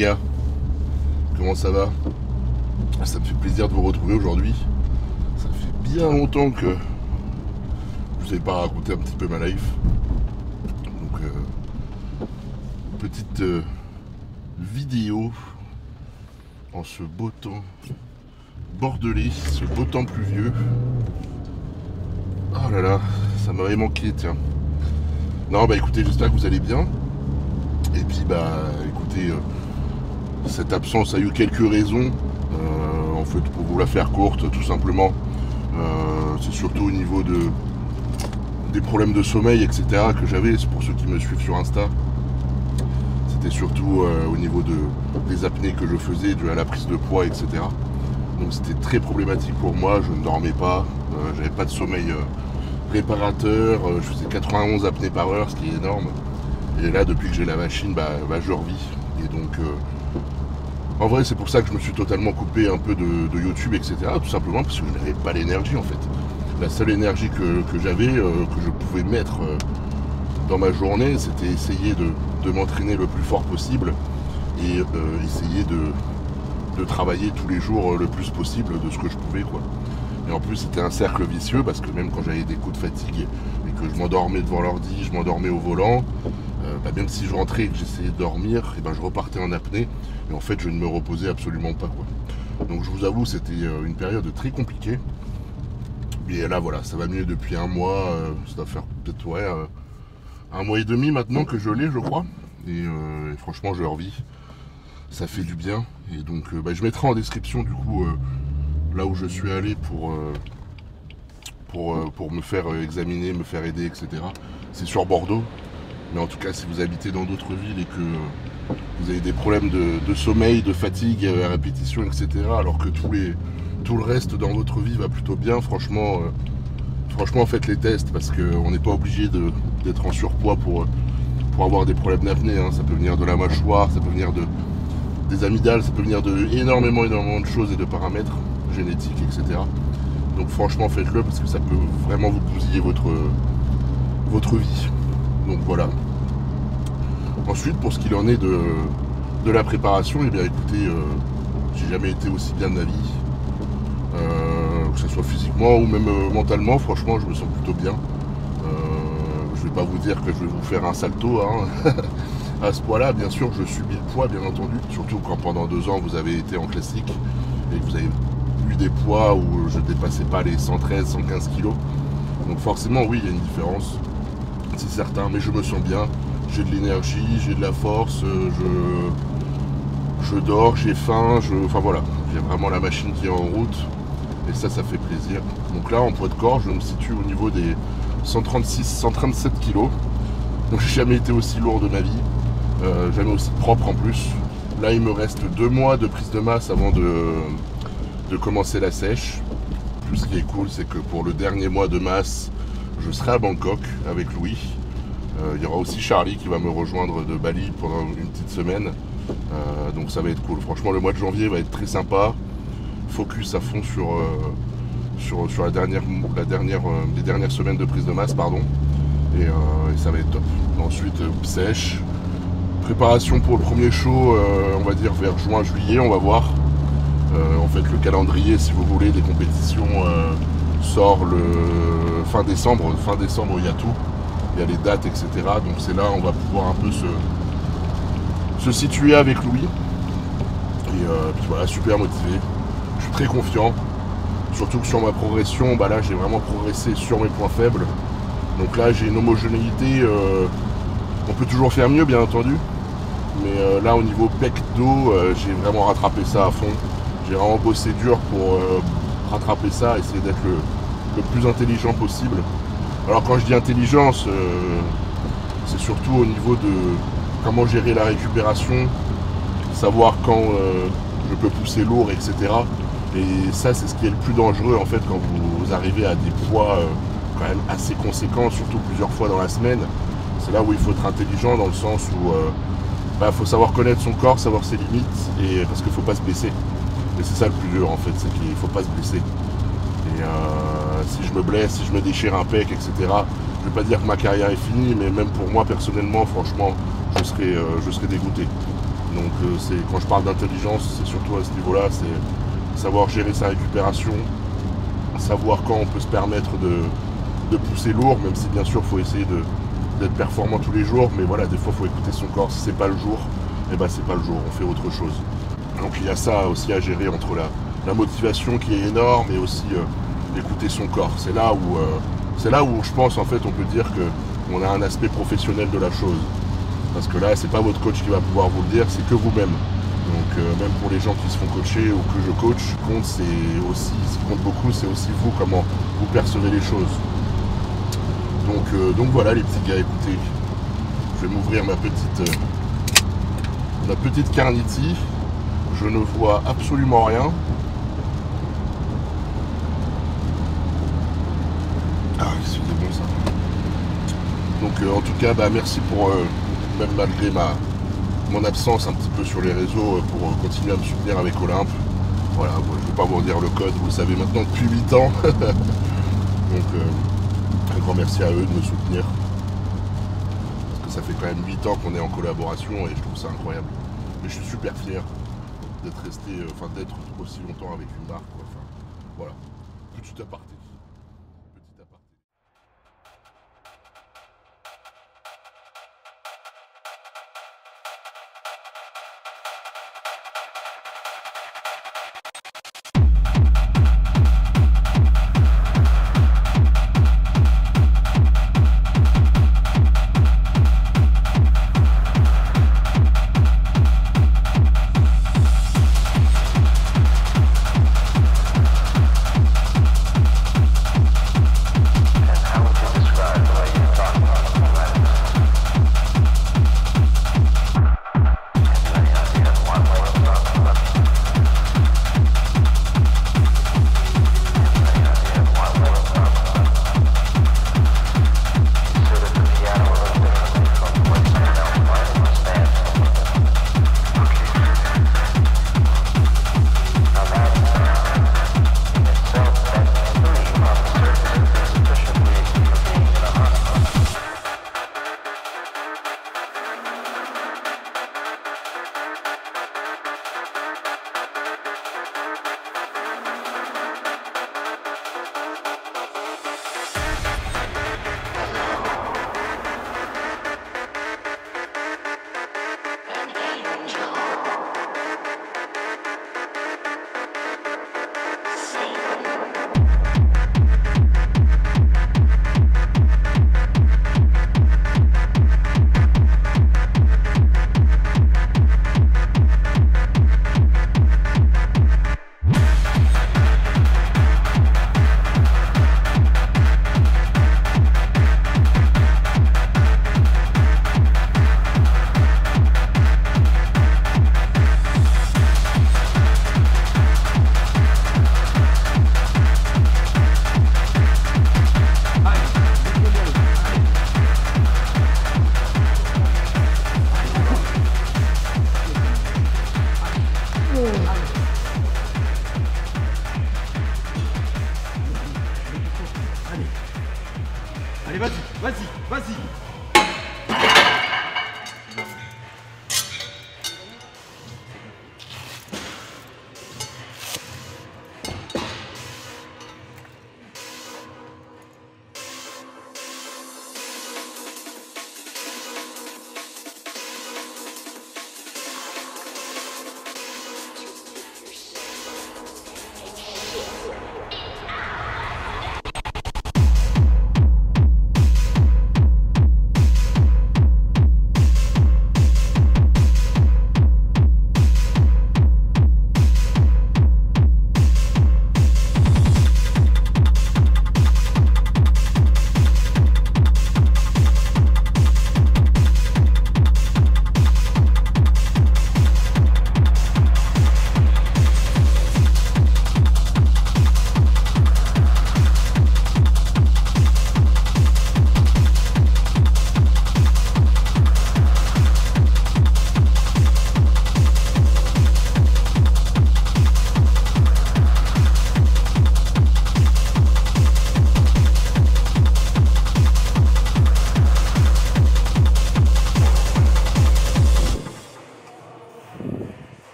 gars, comment ça va? Ça me fait plaisir de vous retrouver aujourd'hui. Ça fait bien longtemps que je vous avais pas raconté un petit peu ma life. Donc petite vidéo en ce beau temps bordelais, ce beau temps pluvieux. Oh là là, ça m'avait manqué, tiens. Non, bah écoutez, j'espère que vous allez bien. Et puis bah écoutez, cette absence a eu quelques raisons. En fait, pour vous la faire courte, tout simplement, c'est surtout au niveau des problèmes de sommeil, etc. que j'avais. C'est pour ceux qui me suivent sur Insta. C'était surtout au niveau des apnées que je faisais, à la prise de poids, etc. Donc c'était très problématique pour moi. Je ne dormais pas, j'avais pas de sommeil réparateur. Je faisais 91 apnées par heure, ce qui est énorme. Et là, depuis que j'ai la machine, je revis. Et donc, en vrai, c'est pour ça que je me suis totalement coupé un peu de YouTube, etc. Tout simplement parce que je n'avais pas l'énergie, en fait. La seule énergie que j'avais, que je pouvais mettre dans ma journée, c'était essayer de m'entraîner le plus fort possible et essayer de travailler tous les jours le plus possible de ce que je pouvais, quoi. Et en plus, c'était un cercle vicieux parce que même quand j'avais des coups de fatigue et que je m'endormais devant l'ordi, je m'endormais au volant, même si je rentrais et que j'essayais de dormir, et je repartais en apnée et en fait je ne me reposais absolument pas, quoi. Donc je vous avoue, c'était une période très compliquée. Et là voilà, ça va mieux depuis un mois, ça doit faire peut-être un mois et demi maintenant que je l'ai, je crois. Et franchement je revis, ça fait du bien. Et donc je mettrai en description du coup là où je suis allé pour me faire examiner, me faire aider, etc. C'est sur Bordeaux. Mais en tout cas, si vous habitez dans d'autres villes et que vous avez des problèmes de sommeil, de fatigue, à répétition, etc., alors que tout le reste dans votre vie va plutôt bien, franchement, faites les tests parce qu'on n'est pas obligé d'être en surpoids pour avoir des problèmes d'apnée, hein. Ça peut venir de la mâchoire, ça peut venir des amygdales, ça peut venir de énormément de choses et de paramètres génétiques, etc. Donc franchement, faites-le parce que ça peut vraiment vous bousiller votre vie. Donc voilà. Ensuite, pour ce qu'il en est de la préparation, eh bien écoutez, j'ai jamais été aussi bien de ma vie, que ce soit physiquement ou même mentalement. Franchement, je me sens plutôt bien. Je vais pas vous dire que je vais vous faire un salto, hein. À ce poids-là, bien sûr, je subis le poids, bien entendu. Surtout quand pendant 2 ans vous avez été en classique et que vous avez eu des poids où je dépassais pas les 113, 115 kilos. Donc forcément, oui, il y a une différence. C'est certain, mais je me sens bien, j'ai de l'énergie, j'ai de la force, je dors, j'ai faim, enfin voilà, j'ai vraiment la machine qui est en route et ça fait plaisir. Donc là, en poids de corps, je me situe au niveau des 136, 137 kilos. Donc j'ai jamais été aussi lourd de ma vie, jamais aussi propre en plus. Là, il me reste 2 mois de prise de masse avant de commencer la sèche. Plus ce qui est cool, c'est que pour le dernier mois de masse, je serai à Bangkok avec Louis. Il y aura aussi Charlie qui va me rejoindre de Bali pendant une petite semaine. Donc ça va être cool. Franchement, le mois de janvier va être très sympa. Focus à fond sur les dernières semaines de prise de masse, pardon. Et ça va être top. Ensuite, sèche. Préparation pour le premier show, on va dire vers juin-juillet, on va voir. En fait, le calendrier, si vous voulez, des compétitions sort le fin décembre. Fin décembre, il y a tout. Il y a les dates, etc. Donc c'est là on va pouvoir un peu se situer avec Louis. Et puis voilà, super motivé. Je suis très confiant. Surtout que sur ma progression, là j'ai vraiment progressé sur mes points faibles. Donc là j'ai une homogénéité. On peut toujours faire mieux, bien entendu. Mais là au niveau pec dos, j'ai vraiment rattrapé ça à fond. J'ai vraiment bossé dur pour rattraper ça, essayer d'être le plus intelligent possible. Alors quand je dis intelligence, c'est surtout au niveau de comment gérer la récupération, savoir quand je peux pousser lourd, etc. Et ça, c'est ce qui est le plus dangereux en fait quand vous arrivez à des poids quand même assez conséquents, surtout plusieurs fois dans la semaine. C'est là où il faut être intelligent dans le sens où faut savoir connaître son corps, savoir ses limites, et parce qu'il ne faut pas se blesser. Et c'est ça le plus dur en fait, c'est qu'il ne faut pas se blesser. Et si je me blesse, si je me déchire un pec, etc., je ne vais pas dire que ma carrière est finie, mais même pour moi personnellement, franchement, je serais dégoûté. Donc quand je parle d'intelligence, c'est surtout à ce niveau-là, c'est savoir gérer sa récupération, savoir quand on peut se permettre de pousser lourd, même si bien sûr il faut essayer d'être performant tous les jours, mais voilà, des fois il faut écouter son corps. Si c'est pas le jour, et ben c'est pas le jour, on fait autre chose. Donc il y a ça aussi à gérer entre la motivation qui est énorme et aussi écouter son corps. C'est là où je pense en fait on peut dire qu'on a un aspect professionnel de la chose. Parce que là, c'est pas votre coach qui va pouvoir vous le dire, c'est que vous-même. Donc même pour les gens qui se font coacher ou que je coach, ce qui compte beaucoup, c'est aussi vous, comment vous percevez les choses. Donc voilà les petits gars, écoutez, je vais m'ouvrir ma petite Carnity. Je ne vois absolument rien. Ah, c'est bon ça. Donc en tout cas, merci pour, même malgré mon absence un petit peu sur les réseaux, pour continuer à me soutenir avec Olympe. Voilà, je ne vais pas vous redire le code, vous le savez maintenant depuis 8 ans. Donc un grand merci à eux de me soutenir. Parce que ça fait quand même 8 ans qu'on est en collaboration et je trouve ça incroyable. Et je suis super fier d'être aussi longtemps avec une marque, quoi. Enfin, voilà, petit aparté.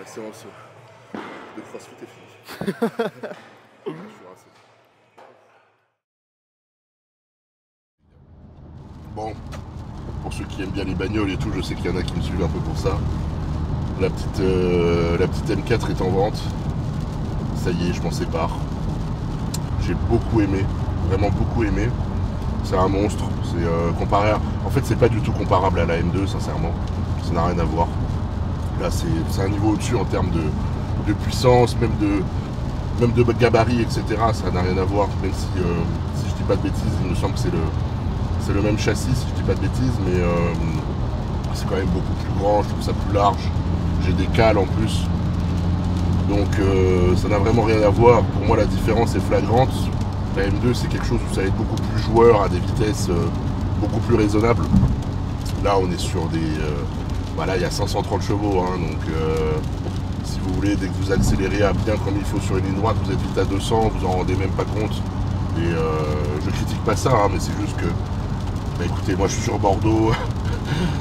La séance de CrossFit est finie. Bon, pour ceux qui aiment bien les bagnoles et tout, je sais qu'il y en a qui me suivent un peu pour ça. La petite M4 est en vente. Ça y est, je m'en sépare. J'ai beaucoup aimé, vraiment beaucoup aimé. C'est un monstre. C'est comparé à... En fait, c'est pas du tout comparable à la M2, sincèrement. Ça n'a rien à voir. Là, c'est un niveau au-dessus en termes de puissance, même de gabarit, etc. Ça n'a rien à voir. Même si je dis pas de bêtises, il me semble que c'est le même châssis, si je dis pas de bêtises, mais c'est quand même beaucoup plus grand. Je trouve ça plus large. J'ai des cales en plus. Donc ça n'a vraiment rien à voir. Pour moi, la différence est flagrante. La M2, c'est quelque chose où ça va être beaucoup plus joueur, à des vitesses beaucoup plus raisonnables. Là, on est sur des... voilà, il y a 530 chevaux, hein, donc si vous voulez, dès que vous accélérez à bien comme il faut sur une ligne droite, vous êtes vite à 200, vous en rendez même pas compte. Et je critique pas ça, hein, mais c'est juste que... Bah, écoutez, moi je suis sur Bordeaux,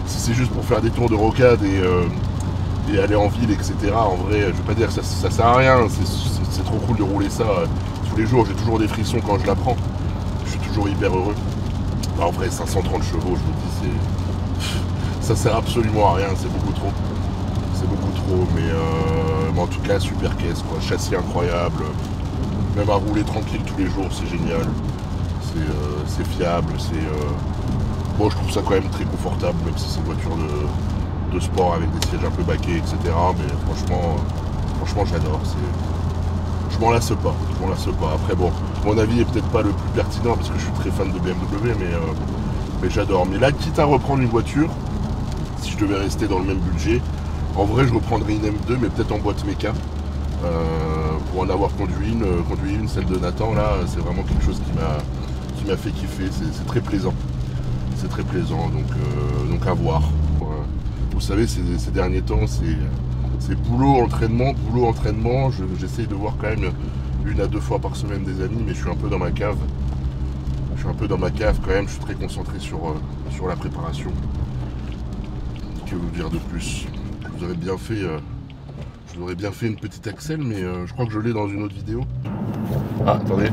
si c'est juste pour faire des tours de rocade et aller en ville, etc. En vrai, je vais pas dire que ça sert à rien, c'est trop cool de rouler ça tous les jours, j'ai toujours des frissons quand je la prends. Je suis toujours hyper heureux. Bah, en vrai, 530 chevaux, je vous dis, ça sert absolument à rien, c'est beaucoup trop. C'est beaucoup trop, mais en tout cas, super caisse, quoi. Châssis incroyable, même à rouler tranquille tous les jours, c'est génial. C'est fiable, bon, je trouve ça quand même très confortable, même si c'est une voiture de sport avec des sièges un peu baquets, etc. Mais franchement, j'adore. Je m'en lasse pas. Après, bon, mon avis est peut-être pas le plus pertinent parce que je suis très fan de BMW, mais j'adore. Mais là, quitte à reprendre une voiture, si je devais rester dans le même budget, en vrai, je reprendrais une M2, mais peut-être en boîte méca. Pour en avoir conduit une, celle de Nathan, là, c'est vraiment quelque chose qui m'a fait kiffer. C'est très plaisant. C'est très plaisant, donc à voir. Vous savez, ces derniers temps, c'est boulot, entraînement. J'essaye de voir quand même 1 à 2 fois par semaine des amis, mais je suis un peu dans ma cave. Quand même, je suis très concentré sur la préparation. Que vous dire de plus? Je vous aurais bien fait une petite Axel, mais je crois que je l'ai dans une autre vidéo. Ah, attendez.